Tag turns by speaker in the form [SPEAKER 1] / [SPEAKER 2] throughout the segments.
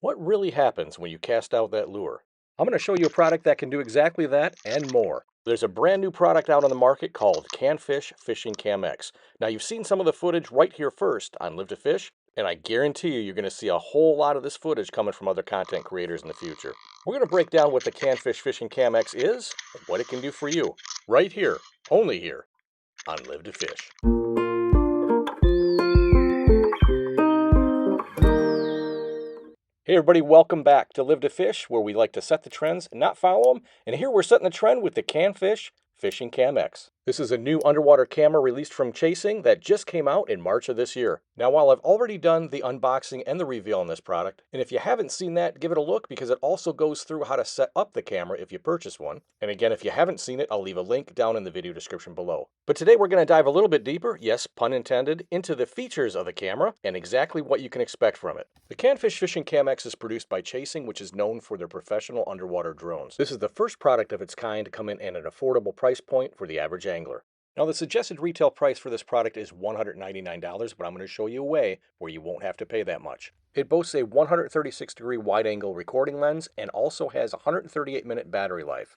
[SPEAKER 1] What really happens when you cast out that lure? I'm going to show you a product that can do exactly that and more. There's a brand new product out on the market called CanFish Fishing Cam X. Now, you've seen some of the footage right here first on Live to Fish, and I guarantee you're going to see a whole lot of this footage coming from other content creators in the future. We're going to break down what the CanFish Fishing Cam X is and what it can do for you right here, only here on Live to Fish. Hey everybody, welcome back to Live to Fish, where we like to set the trends and not follow them. And here we're setting the trend with the CanFish Fishing Cam X. This is a new underwater camera released from Chasing that just came out in March of this year. Now, while I've already done the unboxing and the reveal on this product, and if you haven't seen that, give it a look because it also goes through how to set up the camera if you purchase one. And again, if you haven't seen it, I'll leave a link down in the video description below. But today we're going to dive a little bit deeper, yes, pun intended, into the features of the camera and exactly what you can expect from it. The CanFish Fishing Cam X is produced by Chasing, which is known for their professional underwater drones. This is the first product of its kind to come in at an affordable price point for the average angler. Now, the suggested retail price for this product is $199, but I'm going to show you a way where you won't have to pay that much. It boasts a 136-degree wide-angle recording lens and also has a 138-minute battery life.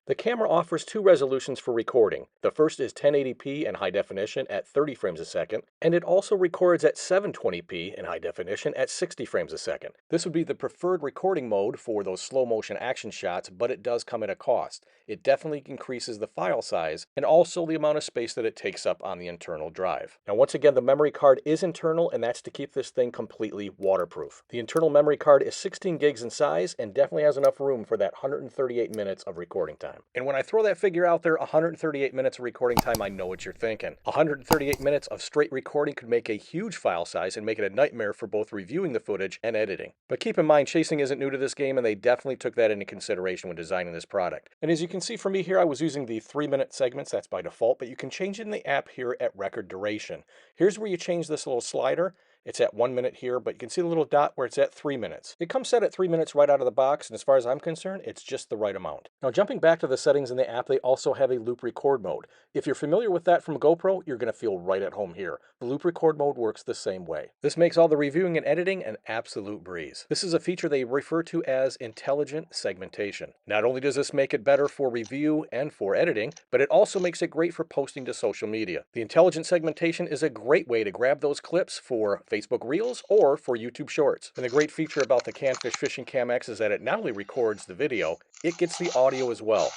[SPEAKER 1] The camera offers two resolutions for recording. The first is 1080p in high definition at 30 frames a second, and it also records at 720p in high definition at 60 frames a second. This would be the preferred recording mode for those slow motion action shots, but it does come at a cost. It definitely increases the file size and also the amount of space that it takes up on the internal drive. Now, once again, the memory card is internal, and that's to keep this thing completely waterproof. The internal memory card is 16 gigs in size and definitely has enough room for that 138 minutes of recording time. And when I throw that figure out there, 138 minutes of recording time, I know what you're thinking. 138 minutes of straight recording could make a huge file size and make it a nightmare for both reviewing the footage and editing. But keep in mind, Chasing isn't new to this game, and they definitely took that into consideration when designing this product. And as you can see from me here, I was using the 3-minute segments, that's by default, but you can change it in the app here at record duration. Here's where you change this little slider. It's at 1 minute here, but you can see the little dot where it's at 3 minutes. It comes set at 3 minutes right out of the box, and as far as I'm concerned, it's just the right amount. Now, jumping back to the settings in the app, they also have a loop record mode. If you're familiar with that from GoPro, you're going to feel right at home here. The loop record mode works the same way. This makes all the reviewing and editing an absolute breeze. This is a feature they refer to as intelligent segmentation. Not only does this make it better for review and for editing, but it also makes it great for posting to social media. The intelligent segmentation is a great way to grab those clips for Facebook Reels or for YouTube Shorts. And the great feature about the CanFish Fishing Cam X is that it not only records the video, it gets the audio as well.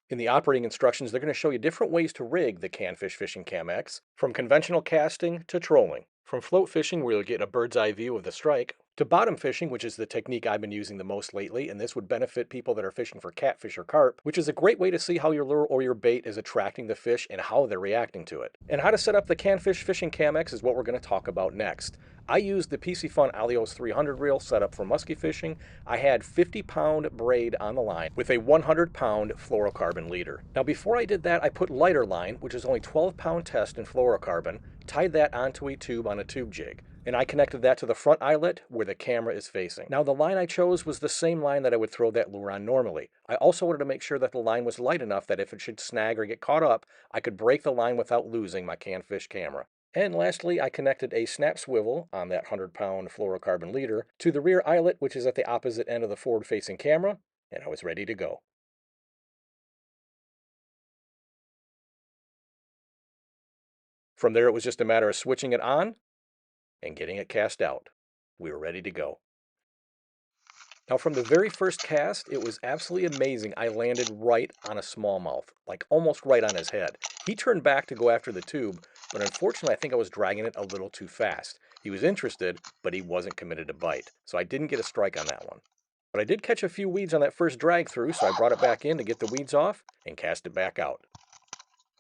[SPEAKER 1] In the operating instructions, they're going to show you different ways to rig the CanFish Fishing Cam X, from conventional casting to trolling. From float fishing, where you'll get a bird's eye view of the strike, to bottom fishing, which is the technique I've been using the most lately, and this would benefit people that are fishing for catfish or carp, which is a great way to see how your lure or your bait is attracting the fish and how they're reacting to it. And how to set up the CanFish Fishing Cam X is what we're going to talk about next. I used the PC Fun Alios 300 reel set up for muskie fishing. I had 50-pound braid on the line with a 100-pound fluorocarbon leader. Now, before I did that, I put lighter line, which is only 12-pound test in fluorocarbon, tied that onto a tube on a tube jig, and I connected that to the front eyelet where the camera is facing. Now, the line I chose was the same line that I would throw that lure on normally. I also wanted to make sure that the line was light enough that if it should snag or get caught up, I could break the line without losing my CanFish camera. And lastly, I connected a snap swivel on that 100-pound fluorocarbon leader to the rear eyelet, which is at the opposite end of the forward-facing camera, and I was ready to go. From there, it was just a matter of switching it on and getting it cast out. We were ready to go. Now, from the very first cast, it was absolutely amazing. I landed right on a smallmouth, like almost right on his head. He turned back to go after the tube, but unfortunately, I think I was dragging it a little too fast. He was interested, but he wasn't committed to bite, so I didn't get a strike on that one. But I did catch a few weeds on that first drag through, so I brought it back in to get the weeds off and cast it back out.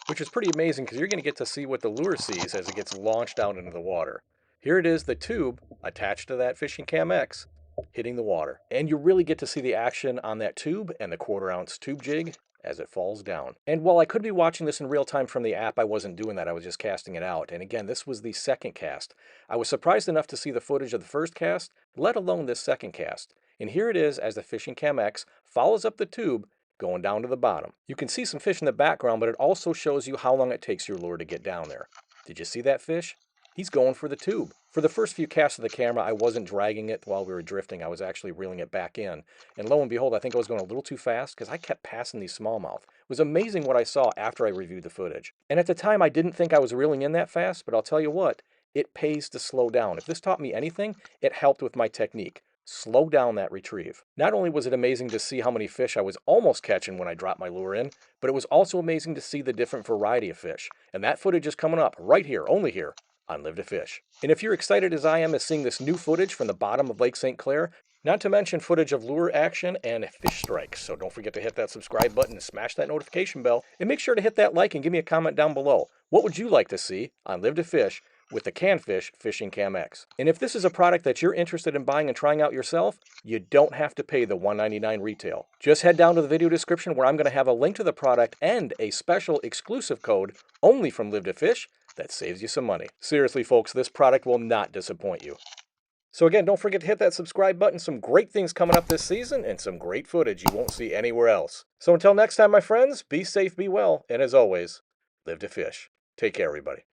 [SPEAKER 1] Which is pretty amazing because you're going to get to see what the lure sees as it gets launched out into the water. Here it is, the tube attached to that Fishing Cam X, hitting the water. And you really get to see the action on that tube and the 1/4-ounce tube jig as it falls down. And while I could be watching this in real time from the app, I wasn't doing that. I was just casting it out. And again, this was the second cast. I was surprised enough to see the footage of the first cast, let alone this second cast. And here it is as the Fishing Cam X follows up the tube going down to the bottom. You can see some fish in the background, but it also shows you how long it takes your lure to get down there. Did you see that fish? He's going for the tube. For the first few casts of the camera, I wasn't dragging it while we were drifting. I was actually reeling it back in. And lo and behold, I think I was going a little too fast because I kept passing these smallmouth. It was amazing what I saw after I reviewed the footage. And at the time, I didn't think I was reeling in that fast, but I'll tell you what, it pays to slow down. If this taught me anything, it helped with my technique. Slow down that retrieve. Not only was it amazing to see how many fish I was almost catching when I dropped my lure in, but it was also amazing to see the different variety of fish. And that footage is coming up right here, only here, on Live to Fish. And if you're excited as I am as seeing this new footage from the bottom of Lake St Clair, not to mention footage of lure action and fish strikes, so don't forget to hit that subscribe button and smash that notification bell, and make sure to hit that like and give me a comment down below. What would you like to see on Live to Fish with the CanFish Fishing Cam X? And if this is a product that you're interested in buying and trying out yourself, you don't have to pay the $199 retail. Just head down to the video description where I'm going to have a link to the product and a special exclusive code only from Live to Fish that saves you some money. Seriously, folks, this product will not disappoint you. So again, don't forget to hit that subscribe button. Some great things coming up this season and some great footage you won't see anywhere else. So until next time, my friends, be safe, be well, and as always, live to fish. Take care, everybody.